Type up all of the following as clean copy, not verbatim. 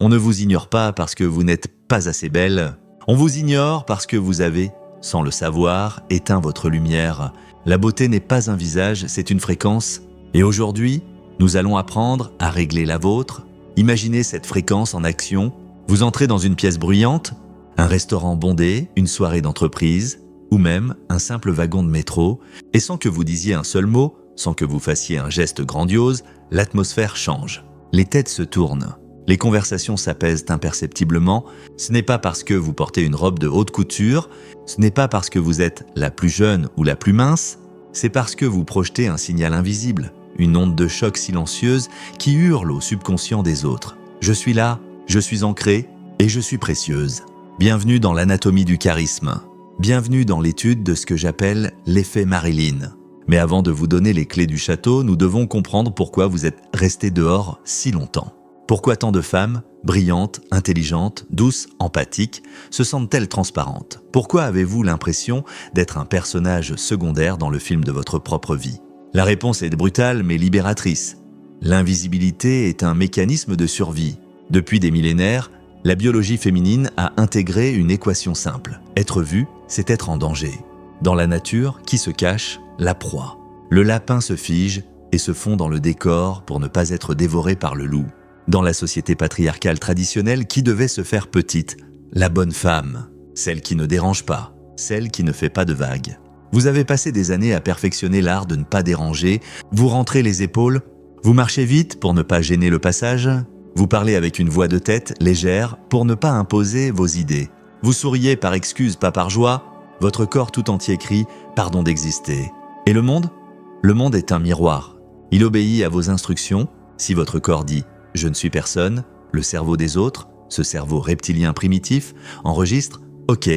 On ne vous ignore pas parce que vous n'êtes pas assez belle. On vous ignore parce que vous avez, sans le savoir, éteint votre lumière. La beauté n'est pas un visage, c'est une fréquence. Et aujourd'hui, nous allons apprendre à régler la vôtre. Imaginez cette fréquence en action. Vous entrez dans une pièce bruyante, un restaurant bondé, une soirée d'entreprise, ou même un simple wagon de métro, et sans que vous disiez un seul mot, sans que vous fassiez un geste grandiose, l'atmosphère change. Les têtes se tournent. Les conversations s'apaisent imperceptiblement. Ce n'est pas parce que vous portez une robe de haute couture, ce n'est pas parce que vous êtes la plus jeune ou la plus mince, c'est parce que vous projetez un signal invisible, une onde de choc silencieuse qui hurle au subconscient des autres. Je suis là, je suis ancrée et je suis précieuse. Bienvenue dans l'anatomie du charisme. Bienvenue dans l'étude de ce que j'appelle l'effet Marilyn. Mais avant de vous donner les clés du château, nous devons comprendre pourquoi vous êtes resté dehors si longtemps. Pourquoi tant de femmes, brillantes, intelligentes, douces, empathiques, se sentent-elles transparentes? Pourquoi avez-vous l'impression d'être un personnage secondaire dans le film de votre propre vie? La réponse est brutale mais libératrice. L'invisibilité est un mécanisme de survie. Depuis des millénaires, la biologie féminine a intégré une équation simple. Être vue, c'est être en danger. Dans la nature, qui se cache? La proie. Le lapin se fige et se fond dans le décor pour ne pas être dévoré par le loup. Dans la société patriarcale traditionnelle, qui devait se faire petite? La bonne femme, celle qui ne dérange pas, celle qui ne fait pas de vagues. Vous avez passé des années à perfectionner l'art de ne pas déranger, vous rentrez les épaules, vous marchez vite pour ne pas gêner le passage, vous parlez avec une voix de tête légère pour ne pas imposer vos idées. Vous souriez par excuse, pas par joie, votre corps tout entier crie « pardon d'exister ». Et le monde? Le monde est un miroir. Il obéit à vos instructions. Si votre corps dit « je ne suis personne », le cerveau des autres, ce cerveau reptilien primitif, enregistre « ok,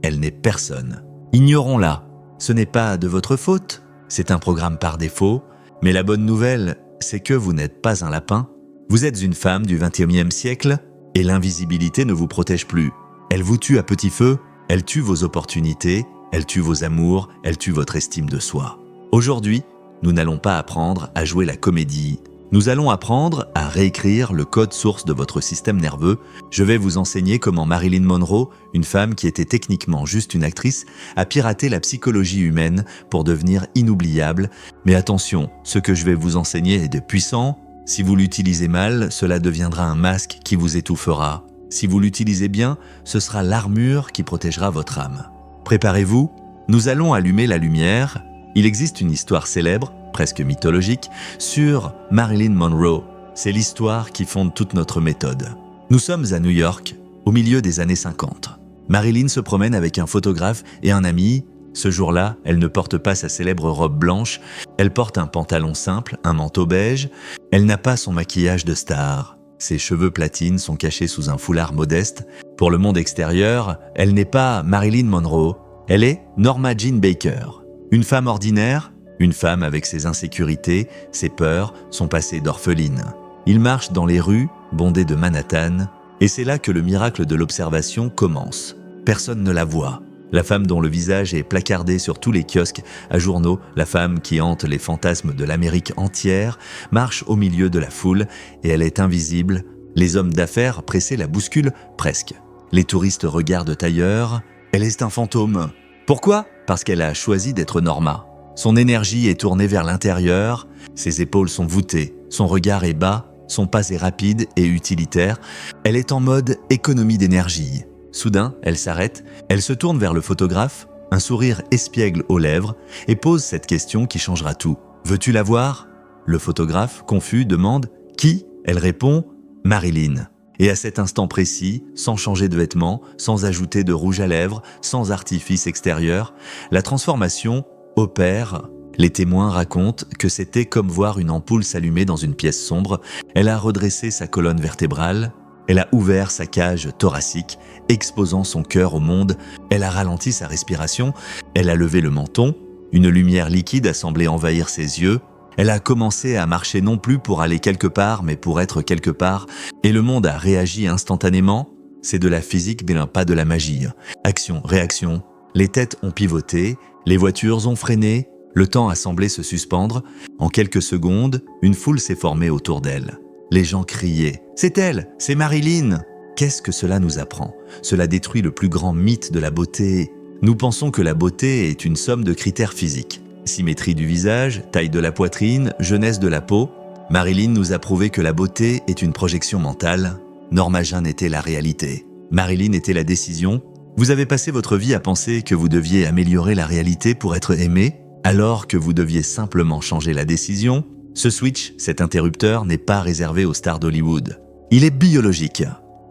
elle n'est personne ». Ignorons-la. Ce n'est pas de votre faute, c'est un programme par défaut. Mais la bonne nouvelle, c'est que vous n'êtes pas un lapin. Vous êtes une femme du XXIe siècle et l'invisibilité ne vous protège plus. Elle vous tue à petit feu, elle tue vos opportunités, elle tue vos amours, elle tue votre estime de soi. Aujourd'hui, nous n'allons pas apprendre à jouer la comédie. Nous allons apprendre à réécrire le code source de votre système nerveux. Je vais vous enseigner comment Marilyn Monroe, une femme qui était techniquement juste une actrice, a piraté la psychologie humaine pour devenir inoubliable. Mais attention, ce que je vais vous enseigner est de puissant. Si vous l'utilisez mal, cela deviendra un masque qui vous étouffera. Si vous l'utilisez bien, ce sera l'armure qui protégera votre âme. Préparez-vous, nous allons allumer la lumière. Il existe une histoire célèbre, presque mythologique, sur Marilyn Monroe. C'est l'histoire qui fonde toute notre méthode. Nous sommes à New York, au milieu des années 50. Marilyn se promène avec un photographe et un ami. Ce jour-là, elle ne porte pas sa célèbre robe blanche, elle porte un pantalon simple, un manteau beige. Elle n'a pas son maquillage de star. Ses cheveux platines sont cachés sous un foulard modeste. Pour le monde extérieur, elle n'est pas Marilyn Monroe, elle est Norma Jean Baker. Une femme ordinaire, une femme avec ses insécurités, ses peurs, son passé d'orpheline. Il marche dans les rues, bondées de Manhattan, et c'est là que le miracle de l'observation commence. Personne ne la voit. La femme dont le visage est placardé sur tous les kiosques à journaux, la femme qui hante les fantasmes de l'Amérique entière, marche au milieu de la foule et elle est invisible. Les hommes d'affaires pressés la bousculent presque. Les touristes regardent ailleurs. Elle est un fantôme. Pourquoi? Parce qu'elle a choisi d'être Norma. Son énergie est tournée vers l'intérieur, ses épaules sont voûtées, son regard est bas, son pas est rapide et utilitaire. Elle est en mode économie d'énergie. Soudain, elle s'arrête, elle se tourne vers le photographe, un sourire espiègle aux lèvres, et pose cette question qui changera tout. « Veux-tu la voir ?» Le photographe, confus, demande « Qui ?» Elle répond « Marilyn ». Et à cet instant précis, sans changer de vêtements, sans ajouter de rouge à lèvres, sans artifice extérieur, la transformation opère. Les témoins racontent que c'était comme voir une ampoule s'allumer dans une pièce sombre. Elle a redressé sa colonne vertébrale, elle a ouvert sa cage thoracique, exposant son cœur au monde. Elle a ralenti sa respiration, elle a levé le menton. Une lumière liquide a semblé envahir ses yeux. Elle a commencé à marcher non plus pour aller quelque part, mais pour être quelque part. Et le monde a réagi instantanément. C'est de la physique, mais pas de la magie. Action, réaction. Les têtes ont pivoté, les voitures ont freiné. Le temps a semblé se suspendre. En quelques secondes, une foule s'est formée autour d'elle. Les gens criaient « C'est elle, c'est Marilyn !» Qu'est-ce que cela nous apprend? Cela détruit le plus grand mythe de la beauté. Nous pensons que la beauté est une somme de critères physiques. Symétrie du visage, taille de la poitrine, jeunesse de la peau. Marilyn nous a prouvé que la beauté est une projection mentale. Norma Jeanne était la réalité. Marilyn était la décision. Vous avez passé votre vie à penser que vous deviez améliorer la réalité pour être aimé, alors que vous deviez simplement changer la décision. Ce switch, cet interrupteur, n'est pas réservé aux stars d'Hollywood. Il est biologique.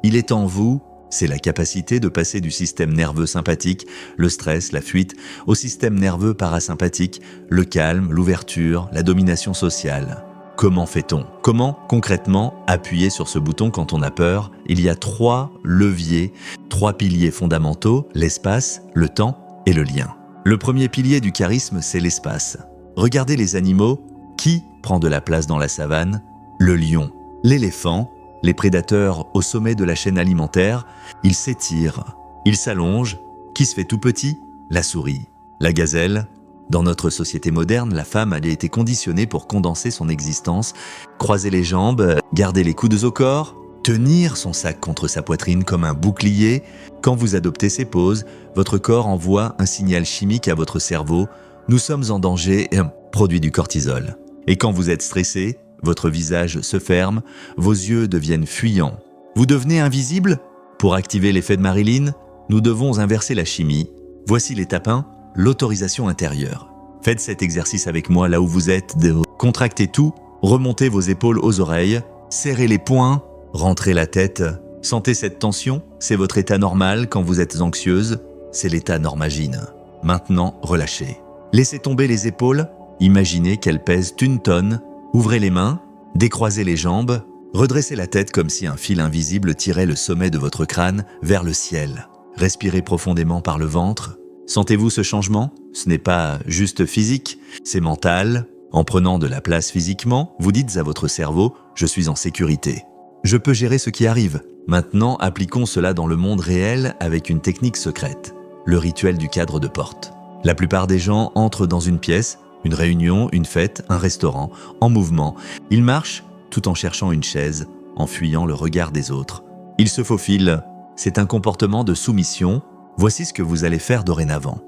Il est en vous, c'est la capacité de passer du système nerveux sympathique, le stress, la fuite, au système nerveux parasympathique, le calme, l'ouverture, la domination sociale. Comment fait-on? Comment, concrètement, appuyer sur ce bouton quand on a peur? Il y a 3 leviers, 3 piliers fondamentaux, l'espace, le temps et le lien. Le premier pilier du charisme, c'est l'espace. Regardez les animaux. Qui prend de la place dans la savane? Le lion, l'éléphant, les prédateurs au sommet de la chaîne alimentaire, ils s'étirent, ils s'allongent. Qui se fait tout petit? La souris. La gazelle. Dans notre société moderne, la femme a été conditionnée pour condenser son existence, croiser les jambes, garder les coudes au corps, tenir son sac contre sa poitrine comme un bouclier. Quand vous adoptez ces poses, votre corps envoie un signal chimique à votre cerveau. Nous sommes en danger, produit du cortisol. Et quand vous êtes stressé, votre visage se ferme, vos yeux deviennent fuyants. Vous devenez invisible? Pour activer l'effet de Marilyn, nous devons inverser la chimie. Voici l'étape 1, l'autorisation intérieure. Faites cet exercice avec moi là où vous êtes. Contractez tout, remontez vos épaules aux oreilles, serrez les poings, rentrez la tête. Sentez cette tension, c'est votre état normal quand vous êtes anxieuse, c'est l'état Norma Jeanne. Maintenant, relâchez. Laissez tomber les épaules, imaginez qu'elles pèsent 1 tonne. Ouvrez les mains, décroisez les jambes, redressez la tête comme si un fil invisible tirait le sommet de votre crâne vers le ciel. Respirez profondément par le ventre. Sentez-vous ce changement? Ce n'est pas juste physique, c'est mental. En prenant de la place physiquement, vous dites à votre cerveau « Je suis en sécurité. Je peux gérer ce qui arrive. » Maintenant, appliquons cela dans le monde réel avec une technique secrète, le rituel du cadre de porte. La plupart des gens entrent dans une pièce, une réunion, une fête, un restaurant, en mouvement. Ils marchent tout en cherchant une chaise, en fuyant le regard des autres. Ils se faufilent. C'est un comportement de soumission. Voici ce que vous allez faire dorénavant.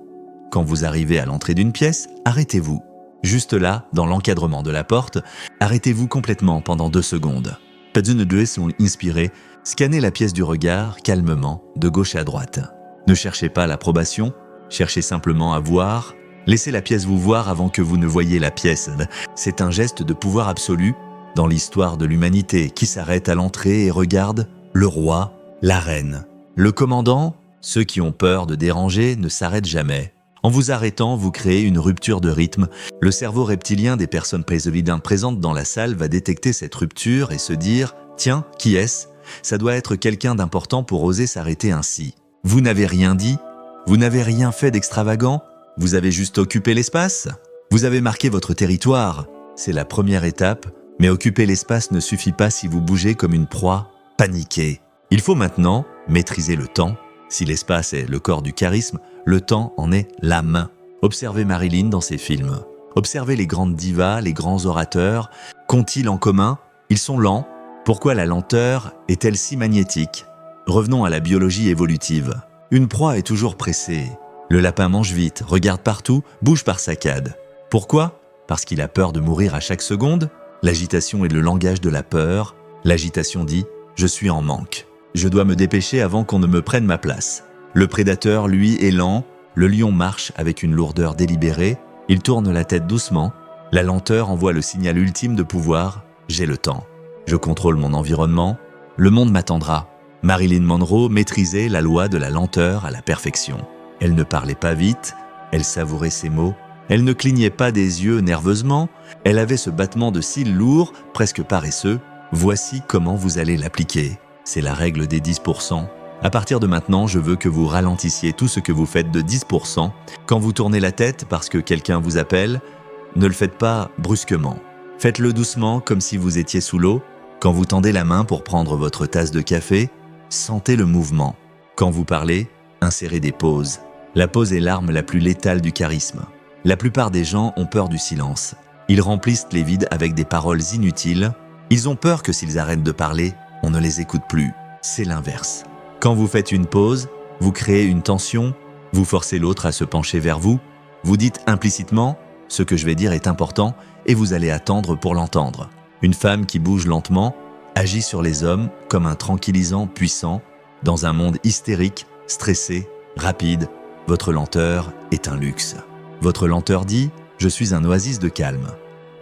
Quand vous arrivez à l'entrée d'une pièce, arrêtez-vous. Juste là, dans l'encadrement de la porte, arrêtez-vous complètement pendant 2 secondes. Pas d'une deux sont inspirés. Scannez la pièce du regard, calmement, de gauche à droite. Ne cherchez pas l'approbation, cherchez simplement à voir. Laissez la pièce vous voir avant que vous ne voyiez la pièce. C'est un geste de pouvoir absolu dans l'histoire de l'humanité qui s'arrête à l'entrée et regarde le roi, la reine. Le commandant, ceux qui ont peur de déranger ne s'arrêtent jamais. En vous arrêtant, vous créez une rupture de rythme. Le cerveau reptilien des personnes présentes dans la salle va détecter cette rupture et se dire « Tiens, qui est-ce ? Ça doit être quelqu'un d'important pour oser s'arrêter ainsi. » Vous n'avez rien dit, vous n'avez rien fait d'extravagant, vous avez juste occupé l'espace. Vous avez marqué votre territoire. C'est la première étape, mais occuper l'espace ne suffit pas si vous bougez comme une proie, paniquée. Il faut maintenant maîtriser le temps. Si l'espace est le corps du charisme, le temps en est l'âme. Observez Marilyn dans ses films. Observez les grandes divas, les grands orateurs. Qu'ont-ils en commun? Ils sont lents. Pourquoi la lenteur est-elle si magnétique? Revenons à la biologie évolutive. Une proie est toujours pressée. Le lapin mange vite, regarde partout, bouge par saccades. Pourquoi? Parce qu'il a peur de mourir à chaque seconde? L'agitation est le langage de la peur. L'agitation dit « Je suis en manque. Je dois me dépêcher avant qu'on ne me prenne ma place. » Le prédateur, lui, est lent. Le lion marche avec une lourdeur délibérée. Il tourne la tête doucement. La lenteur envoie le signal ultime de pouvoir « J'ai le temps. Je contrôle mon environnement. Le monde m'attendra. » Marilyn Monroe maîtrisait la loi de la lenteur à la perfection. Elle ne parlait pas vite, elle savourait ses mots, elle ne clignait pas des yeux nerveusement, elle avait ce battement de cils lourd, presque paresseux. Voici comment vous allez l'appliquer. C'est la règle des 10%. À partir de maintenant, je veux que vous ralentissiez tout ce que vous faites de 10%. Quand vous tournez la tête parce que quelqu'un vous appelle, ne le faites pas brusquement. Faites-le doucement comme si vous étiez sous l'eau. Quand vous tendez la main pour prendre votre tasse de café, sentez le mouvement. Quand vous parlez, insérez des pauses. La pause est l'arme la plus létale du charisme. La plupart des gens ont peur du silence. Ils remplissent les vides avec des paroles inutiles. Ils ont peur que s'ils arrêtent de parler, on ne les écoute plus. C'est l'inverse. Quand vous faites une pause, vous créez une tension, vous forcez l'autre à se pencher vers vous, vous dites implicitement « ce que je vais dire est important » et vous allez attendre pour l'entendre. Une femme qui bouge lentement agit sur les hommes comme un tranquillisant puissant. Dans un monde hystérique, stressé, rapide, votre lenteur est un luxe. Votre lenteur dit « je suis un oasis de calme.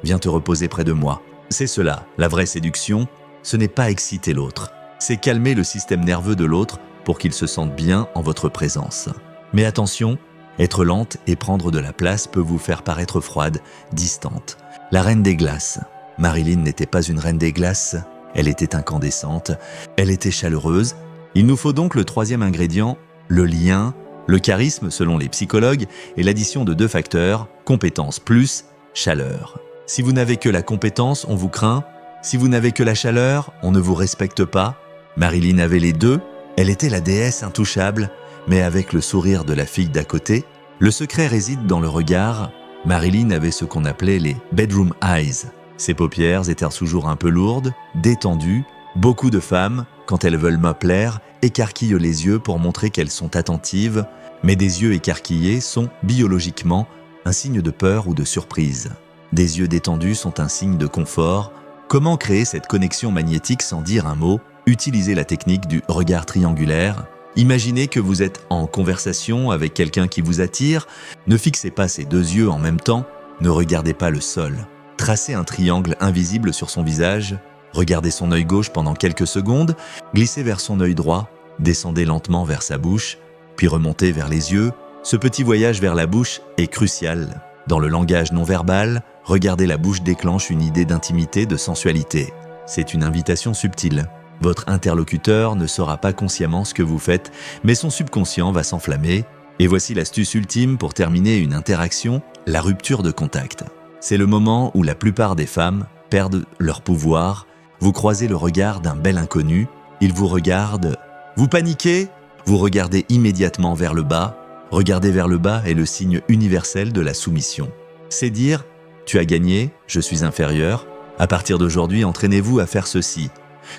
Viens te reposer près de moi ». C'est cela, la vraie séduction, ce n'est pas exciter l'autre. C'est calmer le système nerveux de l'autre pour qu'il se sente bien en votre présence. Mais attention, être lente et prendre de la place peut vous faire paraître froide, distante. La reine des glaces. Marilyn n'était pas une reine des glaces, elle était incandescente, elle était chaleureuse. Il nous faut donc le troisième ingrédient, le lien. Le charisme, selon les psychologues, est l'addition de deux facteurs, compétence plus chaleur. Si vous n'avez que la compétence, on vous craint. Si vous n'avez que la chaleur, on ne vous respecte pas. Marilyn avait les deux, elle était la déesse intouchable, mais avec le sourire de la fille d'à côté. Le secret réside dans le regard. Marilyn avait ce qu'on appelait les bedroom eyes. Ses paupières étaient toujours un peu lourdes, détendues. Beaucoup de femmes, quand elles veulent me plaire, écarquillent les yeux pour montrer qu'elles sont attentives, mais des yeux écarquillés sont, biologiquement, un signe de peur ou de surprise. Des yeux détendus sont un signe de confort. Comment créer cette connexion magnétique sans dire un mot? Utilisez la technique du regard triangulaire. Imaginez que vous êtes en conversation avec quelqu'un qui vous attire. Ne fixez pas ses deux yeux en même temps. Ne regardez pas le sol. Tracez un triangle invisible sur son visage. Regardez son œil gauche pendant quelques secondes. Glissez vers son œil droit. Descendez lentement vers sa bouche, puis remontez vers les yeux. Ce petit voyage vers la bouche est crucial. Dans le langage non verbal, regarder la bouche déclenche une idée d'intimité, de sensualité. C'est une invitation subtile. Votre interlocuteur ne saura pas consciemment ce que vous faites, mais son subconscient va s'enflammer. Et voici l'astuce ultime pour terminer une interaction, la rupture de contact. C'est le moment où la plupart des femmes perdent leur pouvoir. Vous croisez le regard d'un bel inconnu, il vous regarde. Vous paniquez? Vous regardez immédiatement vers le bas. Regarder vers le bas est le signe universel de la soumission. C'est dire « tu as gagné, je suis inférieur ». À partir d'aujourd'hui, entraînez-vous à faire ceci.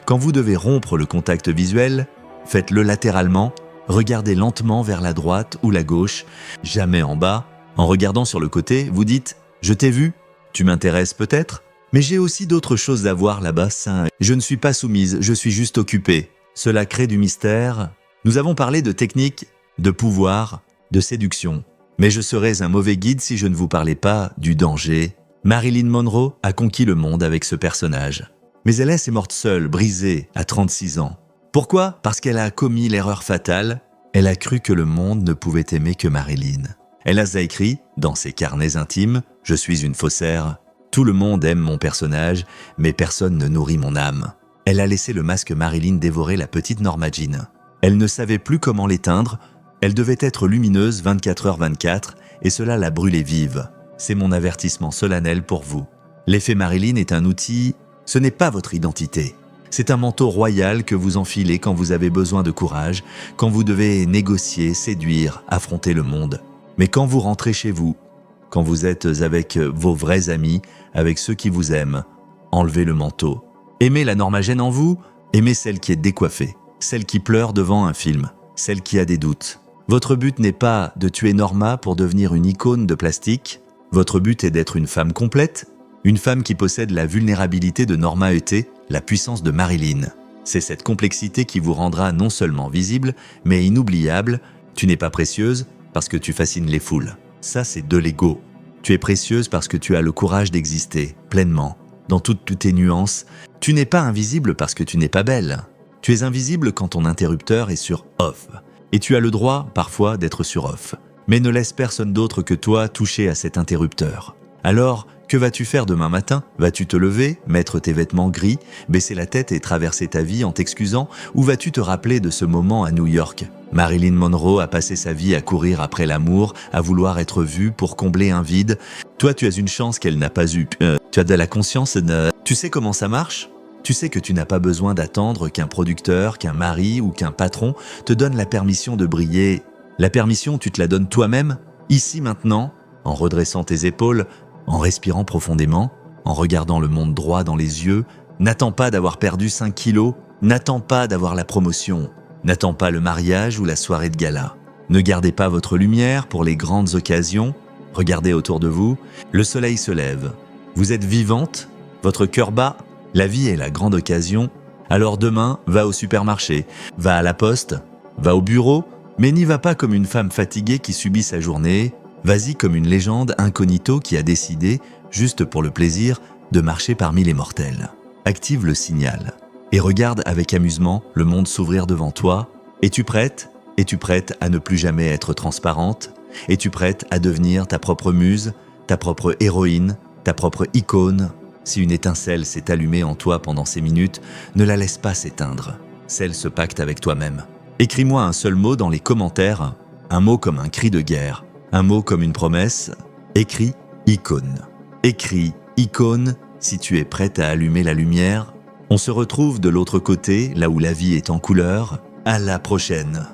Quand vous devez rompre le contact visuel, faites-le latéralement, regardez lentement vers la droite ou la gauche, jamais en bas. En regardant sur le côté, vous dites « je t'ai vu, tu m'intéresses peut-être, mais j'ai aussi d'autres choses à voir là-bas, ça. Je ne suis pas soumise, je suis juste occupée ». Cela crée du mystère. Nous avons parlé de techniques, de pouvoir, de séduction. Mais je serais un mauvais guide si je ne vous parlais pas du danger. Marilyn Monroe a conquis le monde avec ce personnage. Mais elle est morte seule, brisée, à 36 ans. Pourquoi? Parce qu'elle a commis l'erreur fatale. Elle a cru que le monde ne pouvait aimer que Marilyn. Elle a écrit, dans ses carnets intimes, « Je suis une faussaire. Tout le monde aime mon personnage, mais personne ne nourrit mon âme. » Elle a laissé le masque Marilyn dévorer la petite Norma Jean. Elle ne savait plus comment l'éteindre. Elle devait être lumineuse 24h24 et cela la brûlait vive. C'est mon avertissement solennel pour vous. L'effet Marilyn est un outil, ce n'est pas votre identité. C'est un manteau royal que vous enfilez quand vous avez besoin de courage, quand vous devez négocier, séduire, affronter le monde. Mais quand vous rentrez chez vous, quand vous êtes avec vos vrais amis, avec ceux qui vous aiment, enlevez le manteau. Aimez la Norma Jean en vous, aimez celle qui est décoiffée, celle qui pleure devant un film, celle qui a des doutes. Votre but n'est pas de tuer Norma pour devenir une icône de plastique. Votre but est d'être une femme complète, une femme qui possède la vulnérabilité de Norma était, la puissance de Marilyn. C'est cette complexité qui vous rendra non seulement visible, mais inoubliable. Tu n'es pas précieuse parce que tu fascines les foules. Ça, c'est de l'ego. Tu es précieuse parce que tu as le courage d'exister, pleinement, dans toutes tes nuances. Tu n'es pas invisible parce que tu n'es pas belle. Tu es invisible quand ton interrupteur est sur off. Et tu as le droit, parfois, d'être sur off. Mais ne laisse personne d'autre que toi toucher à cet interrupteur. Alors, que vas-tu faire demain matin? Vas-tu te lever, mettre tes vêtements gris, baisser la tête et traverser ta vie en t'excusant? Ou vas-tu te rappeler de ce moment à New York? Marilyn Monroe a passé sa vie à courir après l'amour, à vouloir être vue pour combler un vide. Toi, tu as une chance qu'elle n'a pas eue. Tu as de la conscience. Tu sais comment ça marche? Tu sais que tu n'as pas besoin d'attendre qu'un producteur, qu'un mari ou qu'un patron te donne la permission de briller. La permission, tu te la donnes toi-même, ici maintenant, en redressant tes épaules, en respirant profondément, en regardant le monde droit dans les yeux, N'attends pas d'avoir perdu 5 kilos, n'attends pas d'avoir la promotion, n'attends pas le mariage ou la soirée de gala. Ne gardez pas votre lumière pour les grandes occasions. Regardez autour de vous, le soleil se lève. Vous êtes vivante, votre cœur bat, la vie est la grande occasion. Alors demain, va au supermarché, va à la poste, va au bureau, mais n'y va pas comme une femme fatiguée qui subit sa journée. Vas-y comme une légende incognito qui a décidé, juste pour le plaisir, de marcher parmi les mortels. Active le signal et regarde avec amusement le monde s'ouvrir devant toi. Es-tu prête ? Es-tu prête à ne plus jamais être transparente ? Es-tu prête à devenir ta propre muse, ta propre héroïne, ta propre icône ? Si une étincelle s'est allumée en toi pendant ces minutes, ne la laisse pas s'éteindre. Scelle ce pacte avec toi-même. Écris-moi un seul mot dans les commentaires, un mot comme un cri de guerre, un mot comme une promesse. Écris icône. Écris icône si tu es prête à allumer la lumière. On se retrouve de l'autre côté, là où la vie est en couleur. À la prochaine.